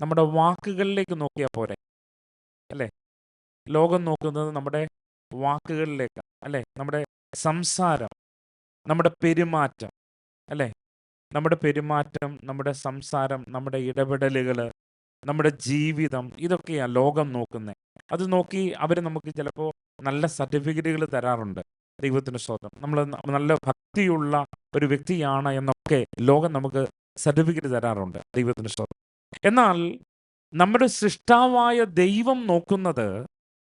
നമ്മുടെ വാക്കുകളിലേക്ക് നോക്കിയാൽ പോരെ, അല്ലേ? ലോകം നോക്കുന്നത് നമ്മുടെ വാക്കുകളിലേക്കാണ്, അല്ലേ? നമ്മുടെ സംസാരം, നമ്മുടെ പെരുമാറ്റം, അല്ലേ? നമ്മുടെ പെരുമാറ്റം, നമ്മുടെ സംസാരം, നമ്മുടെ ഇടപെടലുകൾ, നമ്മുടെ ജീവിതം, ഇതൊക്കെയാണ് ലോകം നോക്കുന്നത്. അത് നോക്കി അവർ നമുക്ക് ചിലപ്പോൾ നല്ല സർട്ടിഫിക്കറ്റുകൾ തരാറുണ്ട്. ദൈവത്തിന് സ്തോത്രം. നമ്മൾ നല്ല ഭക്തിയുള്ള ഒരു വ്യക്തിയാണ് എന്നൊക്കെ ലോകം നമുക്ക് സർട്ടിഫിക്കറ്റ് തരാറുണ്ട്. ദൈവത്തിന് സ്തോത്രം. എന്നാൽ നമ്മുടെ സൃഷ്ടാവായ ദൈവം നോക്കുന്നത്,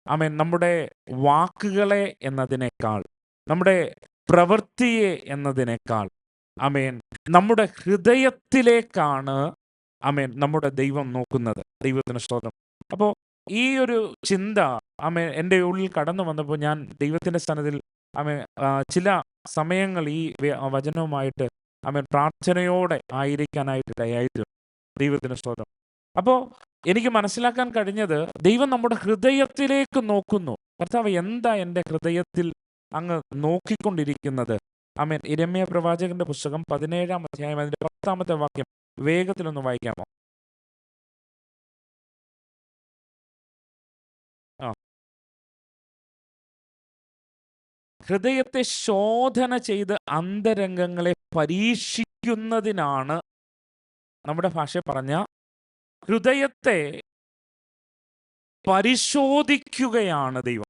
ആമേൻ, നമ്മുടെ വാക്കുകളെ എന്നതിനേക്കാൾ, നമ്മുടെ പ്രവൃത്തിയെ എന്നതിനേക്കാൾ, ആമേൻ, നമ്മുടെ ഹൃദയത്തിലേക്കാണ്, ആമേൻ, നമ്മുടെ ദൈവം നോക്കുന്നത്. ദൈവത്തിന് സ്തോത്രം. അപ്പോൾ ഈ ഒരു ചിന്ത, ആമേൻ, എൻ്റെ ഉള്ളിൽ കടന്നു വന്നപ്പോൾ ഞാൻ ദൈവത്തിൻ്റെ സന്നിധിയിൽ, ആമേൻ, ചില സമയങ്ങൾ ഈ വചനവുമായിട്ട്, ആമേൻ, പ്രാർത്ഥനയോടെ ആയിരിക്കാനായിട്ട് ഇടയായിട്ടുണ്ട്. ദൈവത്തിന് സ്തോത്രം. അപ്പോൾ എനിക്ക് മനസ്സിലാക്കാൻ കഴിഞ്ഞത്, ദൈവം നമ്മുടെ ഹൃദയത്തിലേക്ക് നോക്കുന്നു. കർത്താവ്, എന്താ എൻ്റെ ഹൃദയത്തിൽ അങ്ങ് നോക്കിക്കൊണ്ടിരിക്കുന്നത്? ആമേൻ. യിരെമ്യാ പ്രവാചകന്റെ പുസ്തകം 17-ാം അധ്യായം അതിന്റെ 10-ാമത്തെ വാക്യം വേഗത്തിലൊന്ന് വായിക്കാമോ? ആ. ഹൃദയത്തെ ശോധന ചെയ്ത് അന്തരംഗങ്ങളെ പരീക്ഷിക്കുന്നതിനാണ്, നമ്മുടെ ഭാഷ പറഞ്ഞ ഹൃദയത്തെ പരിശോധിക്കുകയാണ് ദൈവം.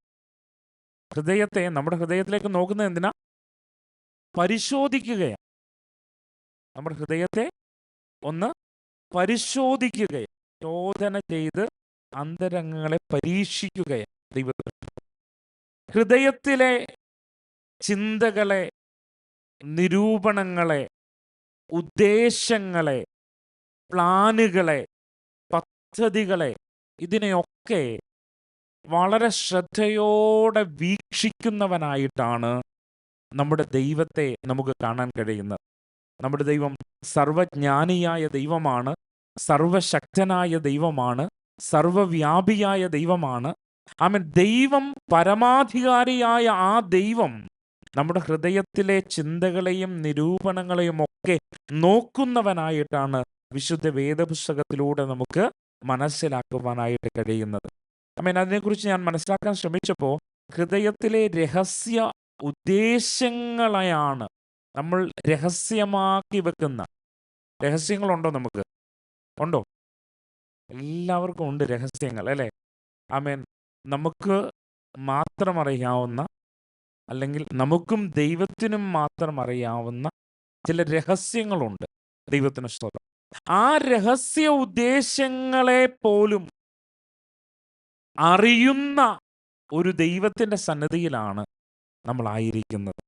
ഹൃദയത്തെ, നമ്മുടെ ഹൃദയത്തിലേക്ക് നോക്കുന്നത് എന്തിനാ? പരിശോധിക്കുകയാണ്. നമ്മുടെ ഹൃദയത്തെ ഒന്ന് പരിശോധിക്കുകയാണ്, ശോധന ചെയ്ത് അന്തരംഗങ്ങളെ പരീക്ഷിക്കുകയാണ് ദൈവത്തിൽ. ഹൃദയത്തിലെ ചിന്തകളെ, നിരൂപണങ്ങളെ, ഉദ്ദേശങ്ങളെ, പ്ലാനുകളെ, പദ്ധതികളെ, ഇതിനെയൊക്കെ വളരെ ശ്രദ്ധയോടെ വീക്ഷിക്കുന്നവനായിട്ടാണ് നമ്മുടെ ദൈവത്തെ നമുക്ക് കാണാൻ കഴിയുന്നത്. നമ്മുടെ ദൈവം സർവജ്ഞാനിയായ ദൈവമാണ്, സർവശക്തനായ ദൈവമാണ്, സർവവ്യാപിയായ ദൈവമാണ്. ആമേൻ. ദൈവം, പരമാധികാരിയായ ആ ദൈവം നമ്മുടെ ഹൃദയത്തിലെ ചിന്തകളെയും നിരൂപണങ്ങളെയും ഒക്കെ നോക്കുന്നവനായിട്ടാണ് വിശുദ്ധ വേദപുസ്തകത്തിലൂടെ നമുക്ക് മനസ്സിലാക്കുവാനായിട്ട് കഴിയുന്നത്. ആമേൻ. അതിനെക്കുറിച്ച് ഞാൻ മനസ്സിലാക്കാൻ ശ്രമിച്ചപ്പോൾ, ഹൃദയത്തിലെ രഹസ്യ ഉദ്ദേശങ്ങളെയാണ് നമ്മൾ രഹസ്യമാക്കി വെക്കുന്ന. രഹസ്യങ്ങളുണ്ടോ? നമുക്ക് ഉണ്ടോ? എല്ലാവർക്കും ഉണ്ട് രഹസ്യങ്ങൾ, അല്ലേ? ആമേൻ. നമുക്ക് മാത്രം അറിയാവുന്ന, അല്ലെങ്കിൽ നമുക്കും ദൈവത്തിനും മാത്രം അറിയാവുന്ന ചില രഹസ്യങ്ങളുണ്ട്. ദൈവത്തിന് സ്തോത്രം. ആ രഹസ്യ ഉദ്ദേശങ്ങളെ പോലും അറിയുന്ന ഒരു ദൈവത്തിൻ്റെ സന്നിധിയിലാണ് നമ്മൾ ആയിരിക്കുന്നത്.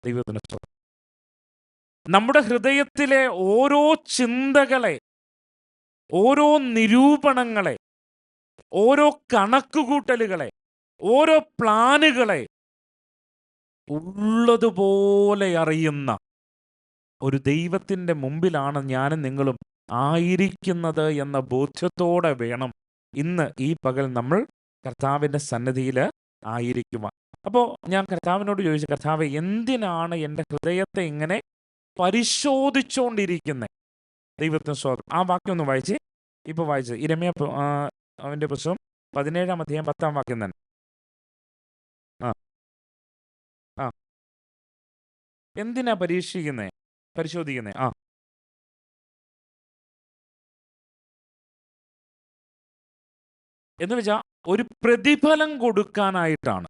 ദൈവത്തിന് സ്തോത്രം. നമ്മുടെ ഹൃദയത്തിലെ ഓരോ ചിന്തകളെ, ഓരോ നിരൂപണങ്ങളെ, ഓരോ കണക്കുകൂട്ടലുകളെ, ഓരോ പ്ലാനുകളെ ഉള്ളതുപോലെ അറിയുന്ന ഒരു ദൈവത്തിൻ്റെ മുമ്പിലാണ് ഞാനും നിങ്ങളും ആയിരിക്കുന്നത് എന്ന ബോധ്യത്തോടെ വേണം ഇന്ന് ഈ പകൽ നമ്മൾ കർത്താവിൻ്റെ സന്നിധിയിൽ ആയിരിക്കുവാൻ. അപ്പോൾ ഞാൻ കർത്താവിനോട് ചോദിച്ചു, കർത്താവ്, എന്തിനാണ് എൻ്റെ ഹൃദയത്തെ ഇങ്ങനെ പരിശോധിച്ചുകൊണ്ടിരിക്കുന്നത്? ദൈവത്തിന് സ്തോത്രം. ആ വാക്യം ഒന്ന് വായിച്ചേ. ഇപ്പോൾ വായിച്ചത് യിരെമ്യാ അവൻ്റെ പുസ്തകം 17-ാം അധ്യായം 10-ാം വാക്യം തന്നെ. ആ ആ എന്തിനാ പരിശോധിക്കുന്നേ? ആ എന്ന് വെച്ചാൽ ഒരു പ്രതിഫലം കൊടുക്കാനായിട്ടാണ്.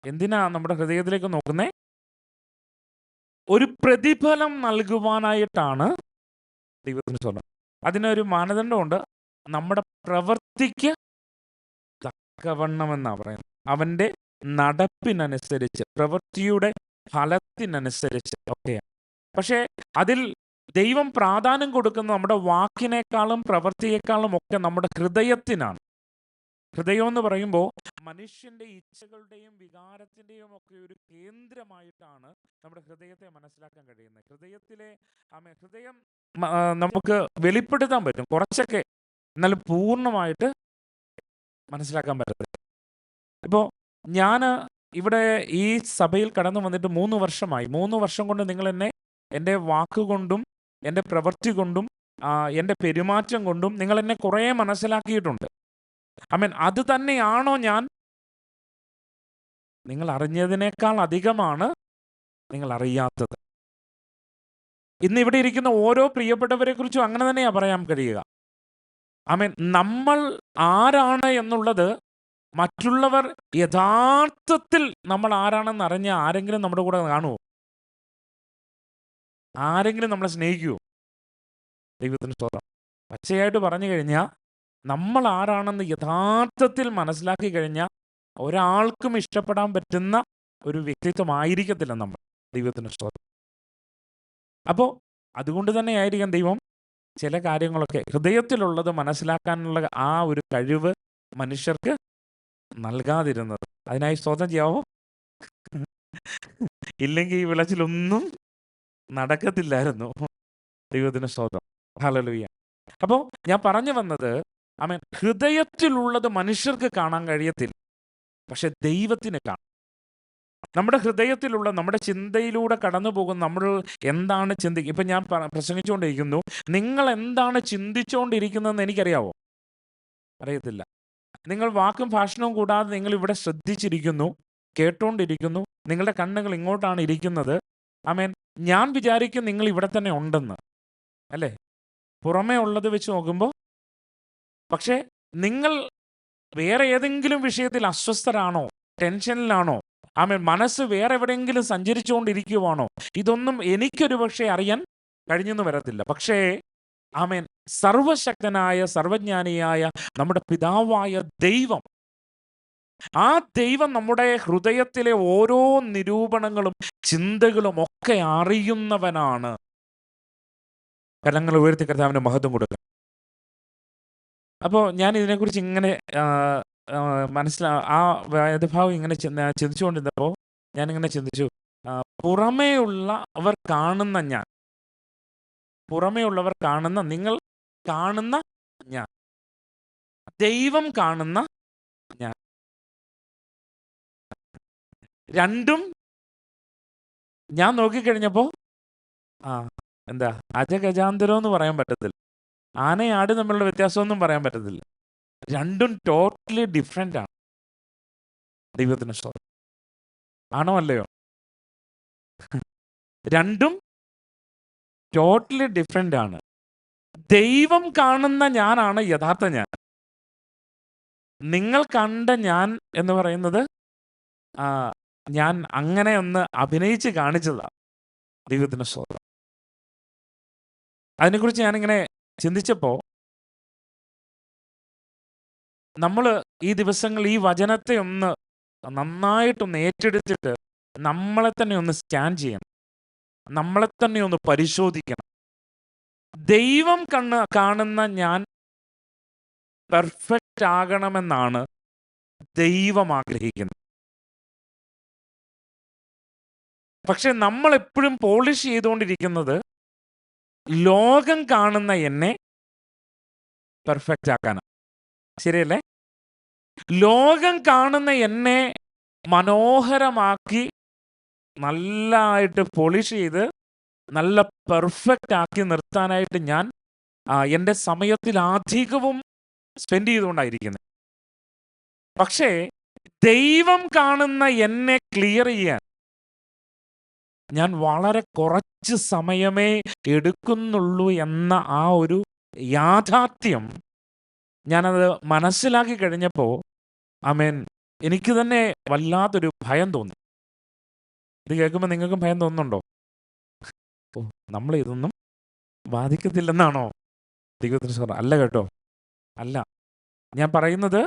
എന്തിനാ നമ്മുടെ ഹൃദയത്തിലേക്ക് നോക്കുന്നേ? ഒരു പ്രതിഫലം നൽകുവാനായിട്ടാണ്. ദൈവത്തിന് സ്തോത്രം. അതിനൊരു മാനദണ്ഡമുണ്ട്. നമ്മുടെ പ്രവൃത്തിക്ക് തക്കവണ്ണമെന്നാണ് പറയുന്നത്. അവൻ്റെ നടപ്പിനനുസരിച്ച്, പ്രവൃത്തിയുടെ ഫലത്തിനനുസരിച്ച് ഒക്കെയാണ്. പക്ഷേ അതിൽ ദൈവം പ്രാധാന്യം കൊടുക്കുന്നത് നമ്മുടെ വാക്കിനേക്കാളും പ്രവൃത്തിയേക്കാളും ഒക്കെ നമ്മുടെ ഹൃദയത്തിനാണ്. ഹൃദയം എന്ന് പറയുമ്പോൾ മനുഷ്യൻ്റെ ഇച്ഛകളുടെയും വികാരത്തിൻ്റെയും ഒക്കെ ഒരു കേന്ദ്രമായിട്ടാണ് നമ്മുടെ ഹൃദയത്തെ മനസ്സിലാക്കാൻ കഴിയുന്നത്. ഹൃദയം നമുക്ക് വെളിപ്പെടുത്താൻ പറ്റും കുറച്ചൊക്കെ, എന്നാലും പൂർണ്ണമായിട്ട് മനസ്സിലാക്കാൻ പറ്റത്തില്ല. ഇപ്പോൾ ഞാൻ ഇവിടെ ഈ സഭയിൽ കടന്നു വന്നിട്ട് 3 വർഷമായി. 3 വർഷം കൊണ്ട് നിങ്ങൾ എന്നെ എൻ്റെ വാക്കുകൊണ്ടും എൻ്റെ പ്രവൃത്തി കൊണ്ടും എൻ്റെ പെരുമാറ്റം കൊണ്ടും നിങ്ങൾ എന്നെ കുറേ മനസ്സിലാക്കിയിട്ടുണ്ട്. ആമേൻ. അത് തന്നെയാണോ ഞാൻ? നിങ്ങൾ അറിഞ്ഞതിനേക്കാൾ അധികമാണ് നിങ്ങൾ അറിയാത്തത്. ഇന്ന് ഇവിടെ ഇരിക്കുന്ന ഓരോ പ്രിയപ്പെട്ടവരെ കുറിച്ചും അങ്ങനെ തന്നെയാ പറയാൻ കഴിയുക. ആമേൻ. നമ്മൾ ആരാണ് എന്നുള്ളത് മറ്റുള്ളവർ യഥാർത്ഥത്തിൽ നമ്മൾ ആരാണെന്ന് അറിഞ്ഞ ആരെങ്കിലും നമ്മുടെ കൂടെ കാണുമോ? ആരെങ്കിലും നമ്മളെ സ്നേഹിക്കുമോ? ദൈവത്തിന് സ്തോത്രം. പച്ചയായിട്ട് പറഞ്ഞു കഴിഞ്ഞാൽ നമ്മൾ ആരാണെന്ന് യഥാർത്ഥത്തിൽ മനസ്സിലാക്കി കഴിഞ്ഞാൽ ഒരാൾക്കും ഇഷ്ടപ്പെടാൻ പറ്റുന്ന ഒരു വ്യക്തിത്വമായിരിക്കത്തില്ല നമ്മൾ. ദൈവത്തിന് സ്തോത്രം. അപ്പോൾ അതുകൊണ്ട് തന്നെ ആയിരിക്കാം ദൈവം ചില കാര്യങ്ങളൊക്കെ ഹൃദയത്തിലുള്ളത് മനസ്സിലാക്കാനുള്ള ആ ഒരു കഴിവ് മനുഷ്യർക്ക് നൽകാതിരുന്നത്. അതിനായി സ്തോത്രം ചെയ്യാവോ? ഇല്ലെങ്കിൽ ഈ വിളച്ചിലൊന്നും നടക്കത്തില്ലായിരുന്നു. ദൈവത്തിന് സ്തോത്രം. ഹല്ലേലൂയ. അപ്പോൾ ഞാൻ പറഞ്ഞു വന്നത്, ആമേൻ, ഹൃദയത്തിലുള്ളത് മനുഷ്യർക്ക് കാണാൻ കഴിയത്തില്ല, പക്ഷെ ദൈവത്തിന് കാണാം. നമ്മുടെ ഹൃദയത്തിലുള്ള നമ്മുടെ ചിന്തയിലൂടെ കടന്നു പോകുന്ന നമ്മൾ എന്താണ് ചിന്തിക്കുക. ഇപ്പം ഞാൻ പ്രസംഗിച്ചുകൊണ്ടിരിക്കുന്നു, നിങ്ങൾ എന്താണ് ചിന്തിച്ചുകൊണ്ടിരിക്കുന്നതെന്ന് എനിക്കറിയാവോ? അറിയത്തില്ല. നിങ്ങൾ വാക്കും ഭാഷണവും കൂടാതെ നിങ്ങൾ ഇവിടെ ശ്രദ്ധിച്ചിരിക്കുന്നു, കേട്ടുകൊണ്ടിരിക്കുന്നു. നിങ്ങളുടെ കണ്ണുകൾ ഇങ്ങോട്ടാണ് ഇരിക്കുന്നത്. ആമേൻ. ഞാൻ വിചാരിക്കും നിങ്ങൾ ഇവിടെ തന്നെ ഉണ്ടെന്ന്, അല്ലേ? പുറമേ ഉള്ളത് വെച്ച് നോക്കുമ്പോൾ. പക്ഷേ നിങ്ങൾ വേറെ ഏതെങ്കിലും വിഷയത്തിൽ അസ്വസ്ഥരാണോ? ടെൻഷനിലാണോ? ആമേൻ. മനസ്സ് വേറെ എവിടെയെങ്കിലും സഞ്ചരിച്ചുകൊണ്ടിരിക്കുവാണോ? ഇതൊന്നും എനിക്കൊരു പക്ഷേ അറിയാൻ കഴിഞ്ഞെന്ന് വരത്തില്ല. പക്ഷേ ആമേൻ, സർവശക്തനായ സർവജ്ഞാനിയായ നമ്മുടെ പിതാവായ ദൈവം, ആ ദൈവം നമ്മുടെ ഹൃദയത്തിലെ ഓരോ നിരൂപണങ്ങളും ചിന്തകളും ഒക്കെ അറിയുന്നവനാണ്. കരങ്ങൾ ഉയർത്തി കർത്താവിന് മഹത്വം കൊടുക്കുക. അപ്പോൾ ഞാൻ ഇതിനെക്കുറിച്ച് ഇങ്ങനെ ആ വേദഭാവം ഇങ്ങനെ ചിന്തിച്ചുകൊണ്ടിരുന്നപ്പോൾ ഞാനിങ്ങനെ ചിന്തിച്ചു, പുറമേയുള്ളവർ കാണുന്ന ഞാൻ, പുറമേയുള്ളവർ കാണുന്ന, നിങ്ങൾ കാണുന്ന ഞാൻ, ദൈവം കാണുന്ന ഞാൻ, രണ്ടും ഞാൻ നോക്കിക്കഴിഞ്ഞപ്പോൾ എന്താ അജഗജാന്തരം എന്ന് പറയാൻ പറ്റത്തില്ല, ആനയാട് തമ്മിലുള്ള വ്യത്യാസമൊന്നും പറയാൻ പറ്റത്തില്ല. രണ്ടും ടോട്ടലി ഡിഫറെൻ്റ് ആണ്. ദൈവത്തിന് സ്തോത്രം. ആണോ അല്ലയോ? രണ്ടും ടോട്ടലി ഡിഫറെൻ്റ് ആണ്. ദൈവം കാണുന്ന ഞാനാണ് യഥാർത്ഥ ഞാൻ. നിങ്ങൾ കണ്ട ഞാൻ എന്ന് പറയുന്നത് ഞാൻ അങ്ങനെ ഒന്ന് അഭിനയിച്ച് കാണിച്ചതാണ്. ദൈവത്തിന് സ്തോത്രം. അതിനെക്കുറിച്ച് ഞാനിങ്ങനെ ചിന്തിച്ചപ്പോൾ നമ്മൾ ഈ ദിവസങ്ങൾ ഈ വചനത്തെ ഒന്ന് നന്നായിട്ടൊന്ന് ഏറ്റെടുത്തിട്ട് നമ്മളെ തന്നെ ഒന്ന് സ്കാൻ ചെയ്യണം, നമ്മളെ തന്നെ ഒന്ന് പരിശോധിക്കണം. ദൈവം കാണുന്ന ഞാൻ പെർഫെക്റ്റ് ആകണമെന്നാണ് ദൈവം ആഗ്രഹിക്കുന്നത്. പക്ഷെ നമ്മൾ എപ്പോഴും പോളിഷ് ചെയ്തുകൊണ്ടിരിക്കുന്നത് ലോകം കാണുന്ന എന്നെ പെർഫെക്റ്റ് ആക്കാനാണ്. ശരിയല്ലേ? ലോകം കാണുന്ന എന്നെ മനോഹരമാക്കി നല്ലതായിട്ട് പോളിഷ് ചെയ്ത് നല്ല പെർഫെക്റ്റ് ആക്കി നിർത്താനായിട്ട് ഞാൻ എൻ്റെ സമയത്തിൽ അധികവും സ്പെൻഡ് ചെയ്തുകൊണ്ടായിരിക്കുന്നത്. പക്ഷേ ദൈവം കാണുന്ന എന്നെ ക്ലിയർ ചെയ്യാൻ ഞാൻ വളരെ കുറച്ച് സമയമേ എടുക്കുന്നുള്ളൂ എന്ന ആ ഒരു യാഥാർത്ഥ്യം ഞാനത് മനസ്സിലാക്കി കഴിഞ്ഞപ്പോൾ ആമേൻ, എനിക്ക് തന്നെ വല്ലാത്തൊരു ഭയം തോന്നി. ഇത് കേൾക്കുമ്പോൾ നിങ്ങൾക്കും ഭയം തോന്നുന്നുണ്ടോ? നമ്മൾ ഇതൊന്നും ബാധിക്കത്തില്ലെന്നാണോ? ദൈവത്തിന് സ്തോത്രം. അല്ല കേട്ടോ, അല്ല. ഞാൻ പറയുന്നത്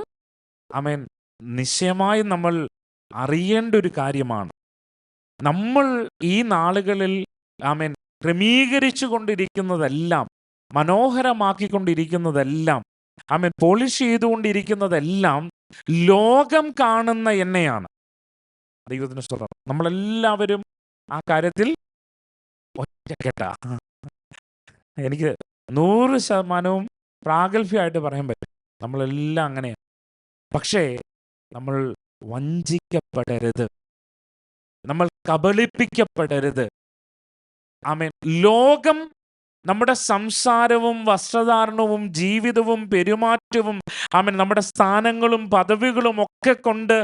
ആമേൻ, നിശ്ചയമായും നമ്മൾ അറിയേണ്ട ഒരു കാര്യമാണ്. നമ്മൾ ഈ നാളുകളിൽ ആമേൻ ക്രമീകരിച്ചു കൊണ്ടിരിക്കുന്നതെല്ലാം, മനോഹരമാക്കിക്കൊണ്ടിരിക്കുന്നതെല്ലാം, ആമേൻ പോളിഷ് ചെയ്തുകൊണ്ടിരിക്കുന്നതെല്ലാം ലോകം കാണുന്ന എന്നെയാണ്. ദൈവത്തിന് സ്തോത്രം. നമ്മളെല്ലാവരും ആ കാര്യത്തിൽ ഒറ്റക്കെട്ടാ. എനിക്ക് 100% പ്രാഗൽഭ്യമായിട്ട് പറയാൻ പറ്റും, നമ്മളെല്ലാം അങ്ങനെയാണ്. പക്ഷേ നമ്മൾ വഞ്ചിക്കപ്പെടരുത്, നമ്മൾ കബളിപ്പിക്കപ്പെടരുത്. ആമേൻ. ലോകം നമ്മുടെ സംസാരവും വസ്ത്രധാരണവും ജീവിതവും പെരുമാറ്റവും നമ്മുടെ സ്ഥാനങ്ങളും പദവികളും ഒക്കെ കൊണ്ട്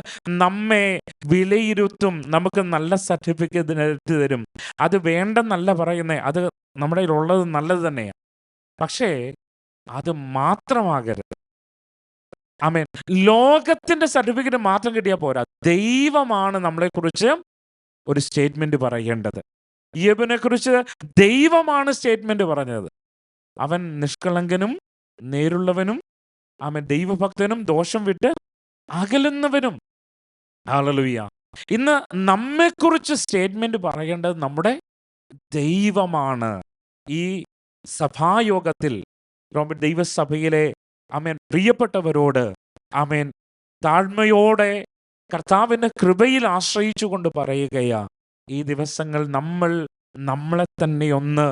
നമ്മെ വിലയിരുത്തും. നമുക്ക് നല്ല സർട്ടിഫിക്കറ്റ് തരും. അത് വേണ്ടെന്നല്ല പറയുന്നത്, അത് നമ്മുടെ കയ്യിലുള്ളത് നല്ലത് തന്നെയാണ്. പക്ഷേ അത് മാത്രമാകരുത്. ആമേൻ. ലോകത്തിന്റെ സർട്ടിഫിക്കറ്റ് മാത്രം കിട്ടിയാൽ പോരാ. ദൈവമാണ് നമ്മളെക്കുറിച്ച് ഒരു സ്റ്റേറ്റ്മെന്റ് പറയേണ്ടത്. യോബിനെ കുറിച്ച് ദൈവമാണ് സ്റ്റേറ്റ്മെന്റ് പറഞ്ഞത്. അവൻ നിഷ്കളങ്കനും നേരുള്ളവനും ദൈവഭക്തനും ദോഷം വിട്ട് അകലുന്നവനും. ഹല്ലേലൂയ. ഇന്ന് നമ്മെക്കുറിച്ച് സ്റ്റേറ്റ്മെന്റ് പറയേണ്ടത് നമ്മുടെ ദൈവമാണ്. ഈ സഭായോഗത്തിൽ ദൈവസഭയിലെ പ്രിയപ്പെട്ടവരോട് താഴ്മയോടെ കർത്താവിൻ്റെ കൃപയിൽ ആശ്രയിച്ചുകൊണ്ട് പറയുകയാ, ഈ ദിവസങ്ങൾ നമ്മൾ നമ്മളെ തന്നെ ഒന്ന്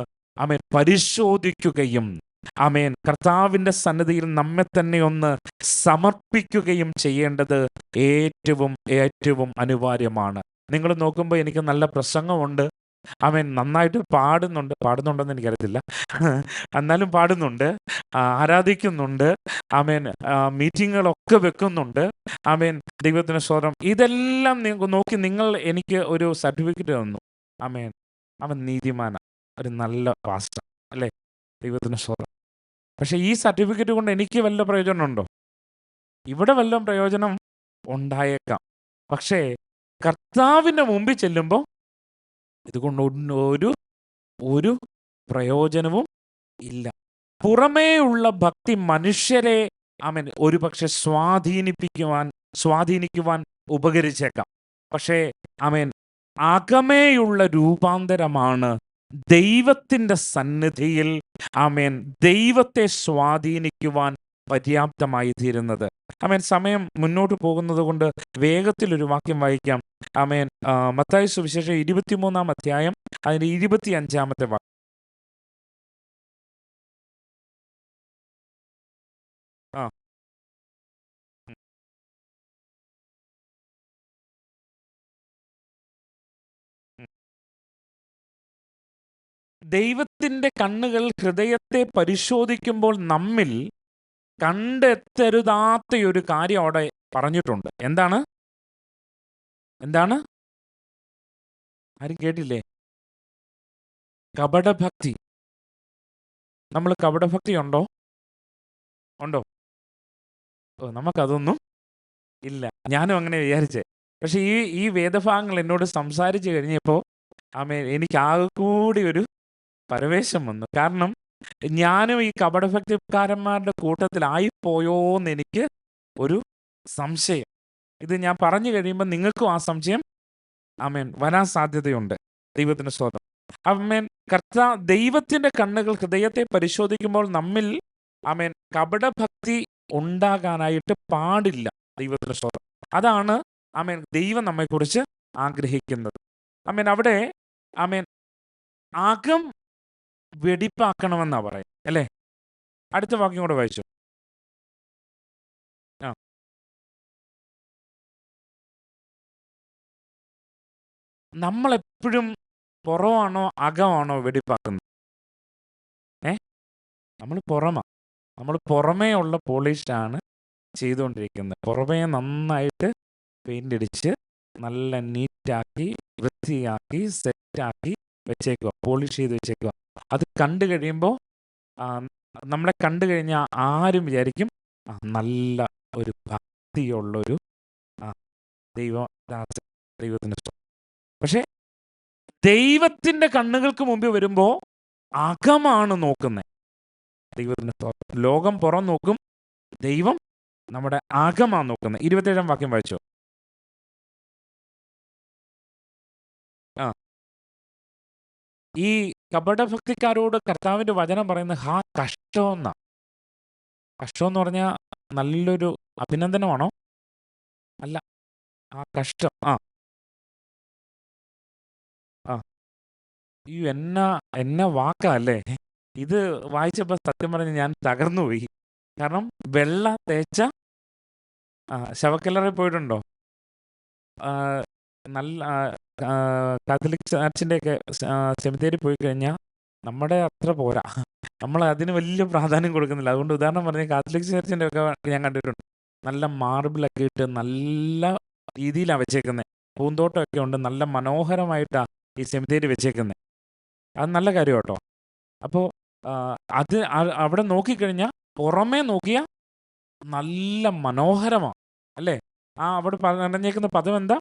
പരിശോധിക്കുകയും കർത്താവിൻ്റെ സന്നിധിയിൽ നമ്മെ തന്നെ ഒന്ന് സമർപ്പിക്കുകയും ചെയ്യേണ്ടത് ഏറ്റവും ഏറ്റവും അനിവാര്യമാണ്. നിങ്ങൾ നോക്കുമ്പോൾ എനിക്ക് നല്ല പ്രസംഗമുണ്ട്, നന്നായിട്ട് പാടുന്നുണ്ടെന്ന് എനിക്കറിയത്തില്ല, എന്നാലും പാടുന്നുണ്ട്, ആരാധിക്കുന്നുണ്ട്, മീറ്റിങ്ങുകളൊക്കെ വെക്കുന്നുണ്ട്. ദൈവത്തിന് സ്തോത്രം. ഇതെല്ലാം നോക്കി നിങ്ങൾ എനിക്ക് ഒരു സർട്ടിഫിക്കറ്റ് തന്നു. അവൻ നീതിമാന, ഒരു നല്ല പാസ്റ്റർ, അല്ലേ? ദൈവത്തിന് സ്തോത്രം. പക്ഷെ ഈ സർട്ടിഫിക്കറ്റ് കൊണ്ട് എനിക്ക് വല്ല പ്രയോജനമുണ്ടോ? ഇവിടെ വല്ല പ്രയോജനം ഉണ്ടായേക്കാം, പക്ഷേ കർത്താവിൻ്റെ മുമ്പിൽ ചെല്ലുമ്പോൾ ഇതുകൊണ്ട് ഒരു പ്രയോജനവും ഇല്ല. പുറമേയുള്ള ഭക്തി മനുഷ്യരെ ഒരു പക്ഷെ സ്വാധീനിക്കുവാൻ ഉപകരിച്ചേക്കാം. പക്ഷേ അകമേയുള്ള രൂപാന്തരമാണ് ദൈവത്തിൻ്റെ സന്നിധിയിൽ ദൈവത്തെ സ്വാധീനിക്കുവാൻ പര്യാപ്തമായി തീരുന്നത്. സമയം മുന്നോട്ട് പോകുന്നത് കൊണ്ട് വേഗത്തിൽ ഒരു വാക്യം വായിക്കാം. മത്തായി സുവിശേഷം 23-ാം അധ്യായം അതിന്റെ 25-ാമത്തെ വാക്യം. ദൈവത്തിൻ്റെ കണ്ണുകൾ ഹൃദയത്തെ പരിശോധിക്കുമ്പോൾ നമ്മിൽ കണ്ടെത്തരുതാത്ത ഒരു കാര്യം അവിടെ പറഞ്ഞിട്ടുണ്ട്. എന്താണ്? ആരും കേട്ടില്ലേ? കപടഭക്തി. നമ്മൾ കപടഭക്തി ഉണ്ടോ? നമുക്കതൊന്നും ഇല്ല. ഞാനും അങ്ങനെ വിചാരിച്ചേ. പക്ഷെ ഈ വേദഭാഗങ്ങൾ എന്നോട് സംസാരിച്ചു കഴിഞ്ഞപ്പോൾ എനിക്ക് ആകെ കൂടി ഒരു പരവേശം വന്നു. കാരണം ഞാനും ഈ കപടഭക്തിക്കാരന്മാരുടെ കൂട്ടത്തിലായിപ്പോയോന്ന് എനിക്ക് ഒരു സംശയം. ഇത് ഞാൻ പറഞ്ഞു കഴിയുമ്പോൾ നിങ്ങൾക്കും ആ സംശയം വരാൻ സാധ്യതയുണ്ട്. ദൈവത്തിന് സ്തോത്രം. ദൈവത്തിന്റെ കണ്ണുകൾ ഹൃദയത്തെ പരിശോധിക്കുമ്പോൾ നമ്മിൽ കപടഭക്തി ഉണ്ടാകാനായിട്ട് പാടില്ല. ദൈവത്തിന് സ്തോത്രം. അതാണ് ദൈവം നമ്മെക്കുറിച്ച് ആഗ്രഹിക്കുന്നത്. അവിടെ അകം വെടിപ്പാക്കണമെന്നാ പറയും, അല്ലേ? അടുത്ത വാക്യം കൂടെ വായിച്ചു. നമ്മളെപ്പോഴും പുറമാണോ അകമാണോ വെടിപ്പാക്കുന്നത്? നമ്മൾ പുറമേ ഉള്ള പോളിഷാണ് ചെയ്തുകൊണ്ടിരിക്കുന്നത്. പുറമേ നന്നായിട്ട് പെയിന്റ് അടിച്ച് നല്ല നീറ്റാക്കി വൃത്തിയാക്കി സെറ്റാക്കി വെച്ചേക്കുക, പോളിഷ് ചെയ്ത് വെച്ചേക്കുക. അത് കണ്ടു കഴിയുമ്പോൾ നമ്മളെ കണ്ടു കഴിഞ്ഞാൽ ആരും വിചാരിക്കും നല്ല ഒരു ഭക്തിയുള്ളൊരു ദൈവത്തിന് ഇഷ്ടം. പക്ഷെ ദൈവത്തിൻ്റെ കണ്ണുകൾക്ക് മുമ്പിൽ വരുമ്പോൾ അകമാണ് നോക്കുന്നത്. ദൈവത്തിന് ലോകം പുറം നോക്കും, ദൈവം നമ്മുടെ അകമാണ് നോക്കുന്നത്. 27-ാം വാക്യം വായിച്ചോ. ഈ കപടഭക്തിക്കാരോട് കർത്താവിന്റെ വചനം പറയുന്നത് കഷ്ടമെന്ന. കഷ്ടമെന്ന് പറഞ്ഞാൽ നല്ലൊരു അഭിനന്ദനമാണോ? അല്ല, കഷ്ടം. ഈ എന്ന വാക്കല്ലേ ഇത് വായിച്ചപ്പോൾ സത്യം പറഞ്ഞ് ഞാൻ തകർന്നുപോയി. കാരണം വെള്ള തേച്ച ശവക്കല്ലറിൽ പോയിട്ടുണ്ടോ? നല്ല കാത്തലിക് ചർച്ചിൻ്റെയൊക്കെ സെമിത്തേരി പോയി കഴിഞ്ഞാൽ നമ്മുടെ അത്ര പോരാ. നമ്മൾ അതിന് വലിയ പ്രാധാന്യം കൊടുക്കുന്നില്ല. അതുകൊണ്ട് ഉദാഹരണം പറഞ്ഞാൽ കാത്തലിക് ചർച്ചിൻ്റെ ഒക്കെ ഞാൻ കണ്ടിട്ടുണ്ട്. നല്ല മാർബിളൊക്കെ ഇട്ട് നല്ല രീതിയിലാണ് വെച്ചേക്കുന്നത്. പൂന്തോട്ടമൊക്കെ ഉണ്ട്. നല്ല മനോഹരമായിട്ടാണ് ഈ സെമിത്തേരി വെച്ചേക്കുന്നത്. അത് നല്ല കാര്യം കേട്ടോ. അപ്പോൾ അത് അവിടെ നോക്കിക്കഴിഞ്ഞാൽ പുറമേ നോക്കിയാൽ നല്ല മനോഹരമാണ് അല്ലേ? അവിടെ പറഞ്ഞേക്കുന്ന പദം എന്താ?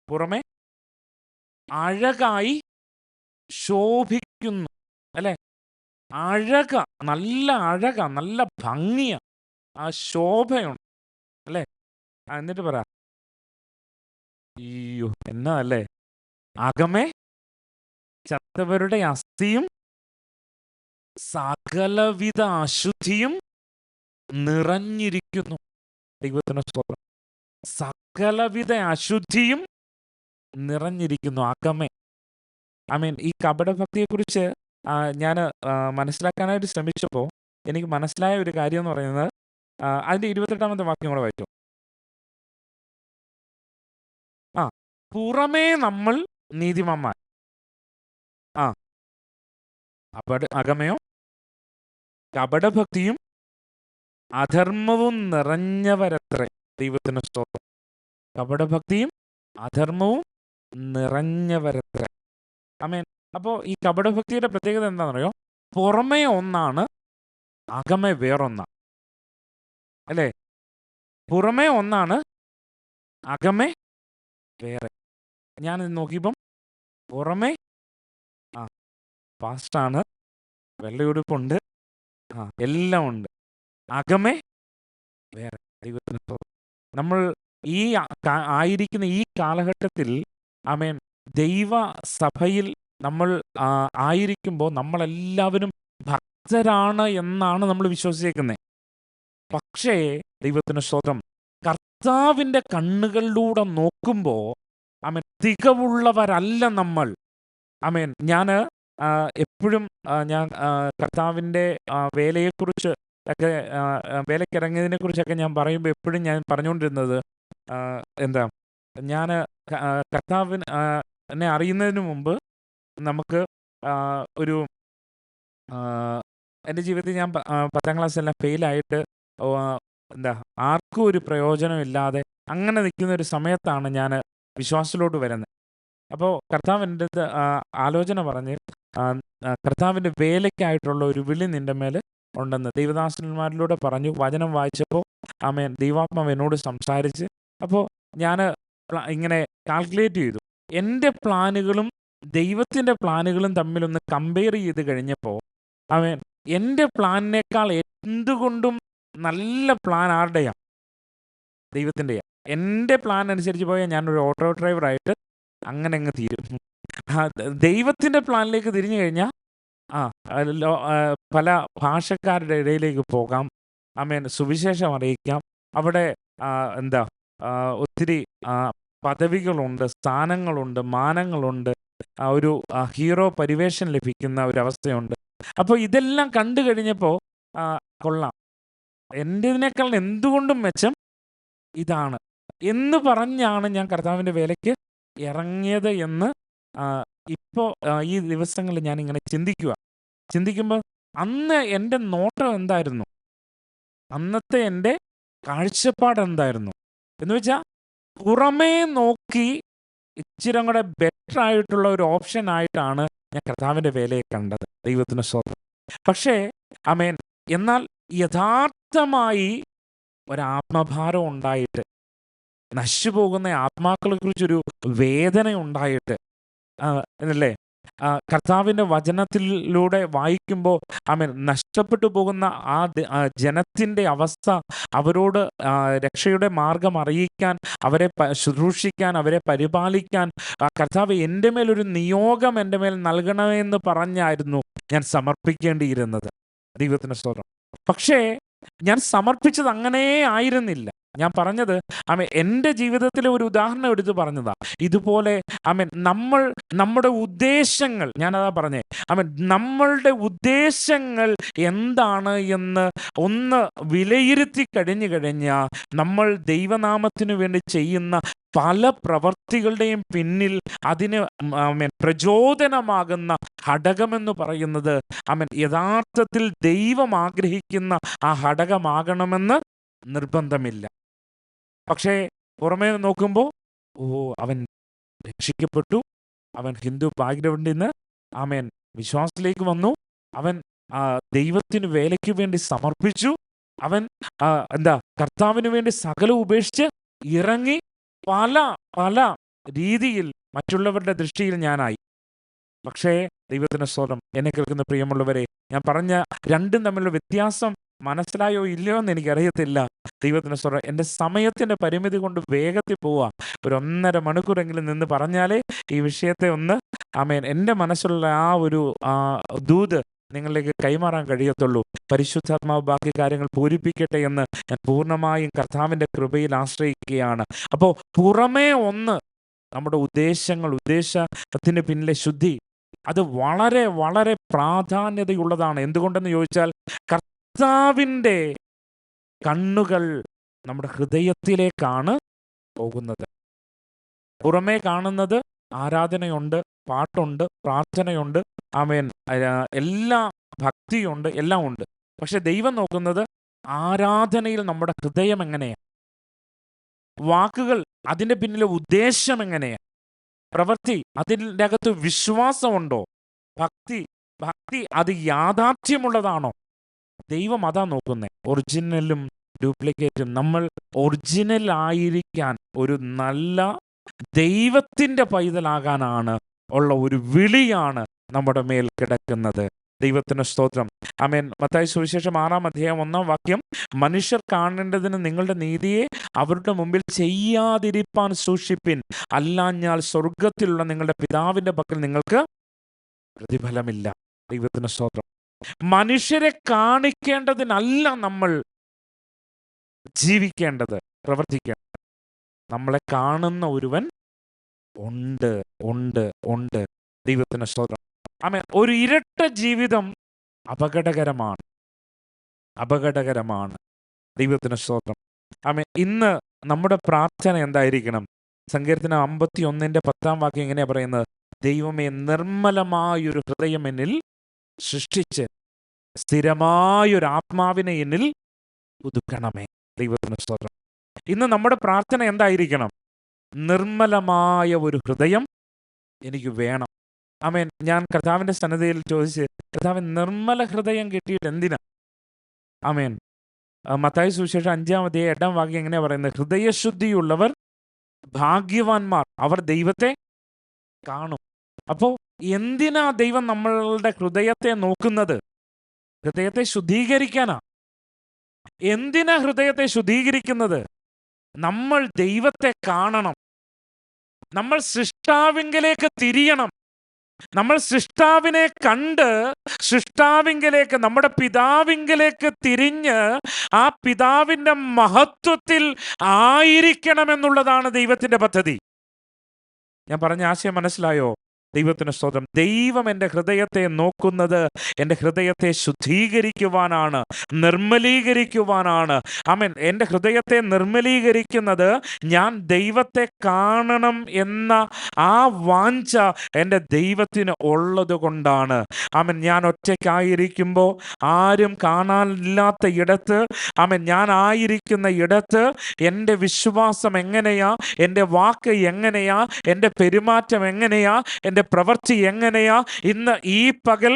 പുറമേ അഴകായി ശോഭിക്കുന്നു അല്ലേ? നല്ല ഭംഗിയ, ആ ശോഭയുണ്ട് അല്ലേ? എന്നിട്ട് പറ, അയ്യോ എന്നാ അല്ലേ, അകമേ ചത്തവരുടെ അസ്ഥിയും സകലവിധ അശുദ്ധിയും നിറഞ്ഞിരിക്കുന്നു. ദൈവത്തിന് സ്തോത്രം. സകലവിധ അശുദ്ധിയും നിറഞ്ഞിരിക്കുന്നു അകമേ. ഈ കപടഭക്തിയെക്കുറിച്ച് ഞാൻ മനസ്സിലാക്കാനായിട്ട് ശ്രമിച്ചപ്പോൾ എനിക്ക് മനസ്സിലായ ഒരു കാര്യം എന്ന് പറയുന്നത്, അതിൻ്റെ 28ാമത്തെ വാക്യം കൂടെ വായിച്ചു. പുറമേ നമ്മൾ നീതിമാന്മാർ, അകമയോ കപടഭക്തിയും അധർമ്മവും നിറഞ്ഞവരത്രേ. ദൈവത്തിന് സ്തോത്രം. കപടഭക്തിയും അധർമ്മവും നിറഞ്ഞവരത്രേ. ആമേൻ. അപ്പോൾ ഈ കപടഭക്തിയുടെ പ്രത്യേകത എന്താണെന്നറിയോ? പുറമേ ഒന്നാണ്, അകമേ വേറൊന്നാണ് അല്ലേ? പുറമേ ഒന്നാണ്, അകമേ വേറെ. ഞാൻ നോക്കിയപ്പം പുറമേ പാസ്റ്റാണ്, വെള്ളയുടുപ്പുണ്ട്, എല്ലാം ഉണ്ട്. അകമേ വേറെ. ദൈവത്തിന് നമ്മൾ ഈ ആയിരിക്കുന്ന ഈ കാലഘട്ടത്തിൽ ആമേൻ, ദൈവ സഭയിൽ നമ്മൾ ആയിരിക്കുമ്പോൾ നമ്മളെല്ലാവരും ഭക്തരാണ് എന്നാണ് നമ്മൾ വിശ്വസിക്കുന്നത്. പക്ഷേ ദൈവത്തിന് സ്തോത്രം, കർത്താവിൻ്റെ കണ്ണുകളിലൂടെ നോക്കുമ്പോൾ ആമേൻ, തികവുള്ളവരല്ല നമ്മൾ. ആമേൻ. ഞാൻ എപ്പോഴും ഞാൻ കർത്താവിൻ്റെ വേലയെക്കുറിച്ച് ഒക്കെ, വേലയ്ക്കിറങ്ങിയതിനെ കുറിച്ചൊക്കെ ഞാൻ പറയുമ്പോൾ എപ്പോഴും ഞാൻ പറഞ്ഞുകൊണ്ടിരുന്നത് എന്താ, ഞാൻ കർത്താവിനെ അറിയുന്നതിന് മുമ്പ് നമുക്ക് ഒരു എൻ്റെ ജീവിതത്തിൽ ഞാൻ 10ാം ക്ലാസ്സെല്ലാം ഫെയിലായിട്ട് ആർക്കും ഒരു പ്രയോജനമില്ലാതെ അങ്ങനെ നിൽക്കുന്ന ഒരു സമയത്താണ് ഞാൻ വിശ്വാസത്തിലോട്ട് വരുന്നത്. അപ്പോൾ കർത്താവിൻ്റെ അടുത്ത് ആലോചന പറഞ്ഞ്, കർത്താവിൻ്റെ വേലയ്ക്കായിട്ടുള്ള ഒരു വിളി നിൻ്റെ മേൽ ഉണ്ടെന്ന് ദൈവദാസന്മാരിലൂടെ പറഞ്ഞു. വചനം വായിച്ചപ്പോൾ ആമേൻ, ദൈവാത്മാവ് എന്നോട് സംസാരിച്ച്. അപ്പോൾ ഞാൻ ഇങ്ങനെ കാൽക്കുലേറ്റ് ചെയ്തു. എൻ്റെ പ്ലാനുകളും ദൈവത്തിൻ്റെ പ്ലാനുകളും തമ്മിലൊന്ന് കമ്പയർ ചെയ്ത് കഴിഞ്ഞപ്പോൾ ആമേൻ, എൻ്റെ പ്ലാനിനേക്കാൾ എന്തുകൊണ്ടും നല്ല പ്ലാൻ ആരുടെയാണ്? ദൈവത്തിൻ്റെയാണ്. എൻ്റെ പ്ലാൻ അനുസരിച്ച് പോയാൽ ഞാനൊരു ഓട്ടോ ഡ്രൈവറായിട്ട് അങ്ങനെ അങ്ങ് തീരും. ദൈവത്തിൻ്റെ പ്ലാനിലേക്ക് തിരിഞ്ഞു കഴിഞ്ഞാൽ പല ഭാഷക്കാരുടെ ഇടയിലേക്ക് പോകാം. ആമേൻ. സുവിശേഷം അറിയിക്കാം. അവിടെ ഒത്തിരി പദവികളുണ്ട്, സ്ഥാനങ്ങളുണ്ട്, മാനങ്ങളുണ്ട്, ഒരു ഹീറോ പരിവേഷം ലഭിക്കുന്ന ഒരവസ്ഥയുണ്ട്. അപ്പോൾ ഇതെല്ലാം കണ്ടു കഴിഞ്ഞപ്പോൾ കൊള്ളാം, എൻ്റെതിനേക്കാൾ എന്തുകൊണ്ടും മെച്ചം ഇതാണ് എന്ന് പറഞ്ഞാണ് ഞാൻ കർത്താവിൻ്റെ വേലയ്ക്ക് ഇറങ്ങിയത് എന്ന് ഇപ്പോൾ ഈ ദിവസങ്ങളിൽ ഞാനിങ്ങനെ ചിന്തിക്കുമ്പോൾ അന്ന് എൻ്റെ നോട്ടം എന്തായിരുന്നു, അന്നത്തെ എൻ്റെ കാഴ്ചപ്പാട് എന്തായിരുന്നു എന്ന് വെച്ചാൽ, പുറമേ നോക്കി ഇച്ചിരി കൂടെ ബെറ്റർ ആയിട്ടുള്ള ഒരു ഓപ്ഷൻ ആയിട്ടാണ് ഞാൻ കർത്താവിൻ്റെ വേലയെ കണ്ടത്. ദൈവത്തിന് സ്തോത്രം. പക്ഷേ ആമേൻ, എന്നാൽ യഥാർത്ഥമായി ഒരാത്മഭാരം ഉണ്ടായിട്ട്, നശിച്ചുപോകുന്ന ആത്മാക്കളെ കുറിച്ചൊരു വേദന ഉണ്ടായിട്ട് അല്ലേ, കർത്താവിൻ്റെ വചനത്തിലൂടെ വായിക്കുമ്പോൾ ആമേൻ, നഷ്ടപ്പെട്ടു പോകുന്ന ആ ജനത്തിൻ്റെ അവസ്ഥ, അവരോട് രക്ഷയുടെ മാർഗം അറിയിക്കാൻ, അവരെ ശുശ്രൂഷിക്കാൻ, അവരെ പരിപാലിക്കാൻ കർത്താവ് എൻ്റെ മേലൊരു നിയോഗം എൻ്റെ മേൽ നൽകണമെന്ന് പറഞ്ഞായിരുന്നു ഞാൻ സമർപ്പിക്കേണ്ടിയിരുന്നത്. ദൈവത്തിന് സ്തോത്രം. പക്ഷേ ഞാൻ സമർപ്പിച്ചത് അങ്ങനെ ആയിരുന്നില്ല. ഞാൻ പറഞ്ഞത് എൻ്റെ ജീവിതത്തിലെ ഒരു ഉദാഹരണം എടുത്ത് പറഞ്ഞതാ. ഇതുപോലെ നമ്മുടെ ഉദ്ദേശങ്ങൾ, ഞാനതാ പറഞ്ഞേ, നമ്മളുടെ ഉദ്ദേശങ്ങൾ എന്താണ് എന്ന് ഒന്ന് വിലയിരുത്തി കഴിഞ്ഞാൽ നമ്മൾ ദൈവനാമത്തിനു വേണ്ടി ചെയ്യുന്ന പല പ്രവർത്തികളുടെയും പിന്നിൽ അതിന് പ്രചോദനമാകുന്ന ഘടകമെന്ന് പറയുന്നത് യഥാർത്ഥത്തിൽ ദൈവം ആഗ്രഹിക്കുന്ന ആ ഘടകമാകണമെന്ന് നിർബന്ധമില്ല. പക്ഷേ പുറമേ നോക്കുമ്പോൾ അവൻ രക്ഷിക്കപ്പെട്ടു, അവൻ ഹിന്ദു ബാക്ക്ഗ്രൗണ്ടിൽ നിന്ന് വിശ്വാസത്തിലേക്ക് വന്നു, അവൻ ദൈവത്തിന് വേലയ്ക്ക് വേണ്ടി സമർപ്പിച്ചു, അവൻ കർത്താവിന് വേണ്ടി സകലം ഉപേക്ഷിച്ച് ഇറങ്ങി, പല പല രീതിയിൽ മറ്റുള്ളവരുടെ ദൃഷ്ടിയിൽ ഞാനായി. പക്ഷേ ദൈവത്തിന് സ്തോത്രം. എന്നെ കേൾക്കുന്ന പ്രിയമുള്ളവരെ, ഞാൻ പറഞ്ഞ രണ്ടും തമ്മിലുള്ള വ്യത്യാസം മനസ്സിലായോ ഇല്ലയോ എന്ന് എനിക്കറിയത്തില്ല. ദൈവത്തിന് സ്തോത്രം. എൻ്റെ സമയത്തിൻ്റെ പരിമിതി കൊണ്ട് വേഗത്തിൽ പോവാം. ഒരു 1.5 മണിക്കൂറെങ്കിലും നിന്ന് പറഞ്ഞാലേ ഈ വിഷയത്തെ ഒന്ന് എൻ്റെ മനസ്സിലുള്ള ആ ഒരു ദൂത് നിങ്ങളിലേക്ക് കൈമാറാൻ കഴിയത്തുള്ളൂ. പരിശുദ്ധാത്മാവ് ബാക്കി കാര്യങ്ങൾ പൂരിപ്പിക്കട്ടെ എന്ന് ഞാൻ പൂർണ്ണമായും കർത്താവിൻ്റെ കൃപയിൽ ആശ്രയിക്കുകയാണ്. അപ്പോൾ പുറമേ ഒന്ന് നമ്മുടെ ഉദ്ദേശത്തിന് പിന്നിലെ ശുദ്ധി, അത് വളരെ വളരെ പ്രാധാന്യതയുള്ളതാണ്. എന്തുകൊണ്ടെന്ന് ചോദിച്ചാൽ, കർത്താവിൻ്റെ കണ്ണുകൾ നമ്മുടെ ഹൃദയത്തിലേക്കാണ് പോകുന്നത്. പുറമേ കാണുന്നത് ആരാധനയുണ്ട്, പാട്ടുണ്ട്, പ്രാർത്ഥനയുണ്ട്, എല്ലാ ഭക്തിയുണ്ട്, എല്ലാം ഉണ്ട്. പക്ഷെ ദൈവം നോക്കുന്നത് ആരാധനയിൽ നമ്മുടെ ഹൃദയം എങ്ങനെയാണ്, വാക്കുകൾ അതിൻ്റെ പിന്നിലെ ഉദ്ദേശം എങ്ങനെയാണ്, പ്രവൃത്തി അതിൻ്റെ അകത്ത് വിശ്വാസമുണ്ടോ, ഭക്തി അത് യാഥാർത്ഥ്യമുള്ളതാണോ? ദൈവം അതാ നോക്കുന്നത്. ഒറിജിനലും ഡ്യൂപ്ലിക്കേറ്റും. നമ്മൾ ഒറിജിനൽ ആയിരിക്കാൻ, ഒരു നല്ല ദൈവത്തിൻ്റെ പൈതലാകാനാണ് ഉള്ള ഒരു വിളിയാണ് നമ്മുടെ മേൽ കിടക്കുന്നത്. ദൈവത്തിന് സ്തോത്രം. മത്തായി സുവിശേഷം 6-ാം അധ്യായം 1-ാം വാക്യം, മനുഷ്യർ കാണേണ്ടതിന് നിങ്ങളുടെ നീതിയെ അവരുടെ മുമ്പിൽ ചെയ്യാതിരിപ്പാൻ സൂക്ഷിപ്പിൻ, അല്ലാഞ്ഞാൽ സ്വർഗത്തിലുള്ള നിങ്ങളുടെ പിതാവിൻ്റെ പക്കൽ നിങ്ങൾക്ക് പ്രതിഫലമില്ല. ദൈവത്തിന് സ്തോത്രം. മനുഷ്യരെ കാണിക്കേണ്ടതിനല്ല നമ്മൾ ജീവിക്കേണ്ടത്, പ്രവർത്തിക്കേണ്ടത്. നമ്മളെ കാണുന്ന ഒരുവൻ ഉണ്ട് ഉണ്ട് ഉണ്ട്. ദൈവത്തിന് സ്തോത്രം. ഒരു ഇരട്ട ജീവിതം അപകടകരമാണ്. ദൈവത്തിന് സ്തോത്രം. ഇന്ന് നമ്മുടെ പ്രാർത്ഥന എന്തായിരിക്കണം? സങ്കീർത്തനം 51-10 വാക്യം എങ്ങനെയാ പറയുന്നത്? ദൈവമേ, നിർമ്മലമായൊരു ഹൃദയം എന്നിൽ സൃഷ്ടിച്ച് സ്ഥിരമായൊരു ആത്മാവിനെ എന്നിൽ പുതുക്കണമേ. ദൈവത്തിന് സ്തോത്രം. ഇന്ന് നമ്മുടെ പ്രാർത്ഥന എന്തായിരിക്കണം? നിർമ്മലമായ ഒരു ഹൃദയം എനിക്ക് വേണം. ഞാൻ കർത്താവിൻ്റെ സന്നിധിയിൽ ചോദിച്ച്, കർത്താവ്, നിർമ്മല ഹൃദയം കിട്ടിയിട്ട് എന്തിനാ? മത്തായി സുവിശേഷം 5-ാം അധ്യായം 8-ാം വാക്യം എങ്ങനെയാ പറയുന്നത്? ഹൃദയശുദ്ധിയുള്ളവർ ഭാഗ്യവാന്മാർ, അവർ ദൈവത്തെ കാണും. അപ്പോൾ എന്തിനാ ദൈവം നമ്മളുടെ ഹൃദയത്തെ നോക്കുന്നത്? ഹൃദയത്തെ ശുദ്ധീകരിക്കാനാ. എന്തിനാ ഹൃദയത്തെ ശുദ്ധീകരിക്കുന്നത്? നമ്മൾ ദൈവത്തെ കാണണം, നമ്മൾ സൃഷ്ടാവിങ്കലേക്ക് തിരിയണം, നമ്മൾ സൃഷ്ടാവിനെ കണ്ട് സൃഷ്ടാവിങ്കലേക്ക്, നമ്മുടെ പിതാവിങ്കലേക്ക് തിരിഞ്ഞ് ആ പിതാവിൻ്റെ മഹത്വത്തിൽ ആയിരിക്കണമെന്നുള്ളതാണ് ദൈവത്തിൻ്റെ പദ്ധതി. ഞാൻ പറഞ്ഞ ആശയം മനസ്സിലായോ? ദൈവത്തിന് സ്തോത്രം. ദൈവം എൻ്റെ ഹൃദയത്തെ നോക്കുന്നത് എൻ്റെ ഹൃദയത്തെ ശുദ്ധീകരിക്കുവാനാണ്, നിർമ്മലീകരിക്കുവാനാണ്. എൻ്റെ ഹൃദയത്തെ നിർമ്മലീകരിക്കുന്നത് ഞാൻ ദൈവത്തെ കാണണം എന്ന ആ വാഞ്ച എൻ്റെ ദൈവത്തിന് ഉള്ളത് കൊണ്ടാണ്. ഞാൻ ഒറ്റയ്ക്കായിരിക്കുമ്പോൾ, ആരും കാണാനില്ലാത്ത ഇടത്ത്, ഞാൻ ആയിരിക്കുന്ന ഇടത്ത് എൻ്റെ വിശ്വാസം എങ്ങനെയാ, എൻ്റെ വാക്ക് എങ്ങനെയാ, എൻ്റെ പെരുമാറ്റം എങ്ങനെയാ, എൻ്റെ പ്രവൃത്തി എങ്ങനെയാ, ഇന്ന് ഈ പകൽ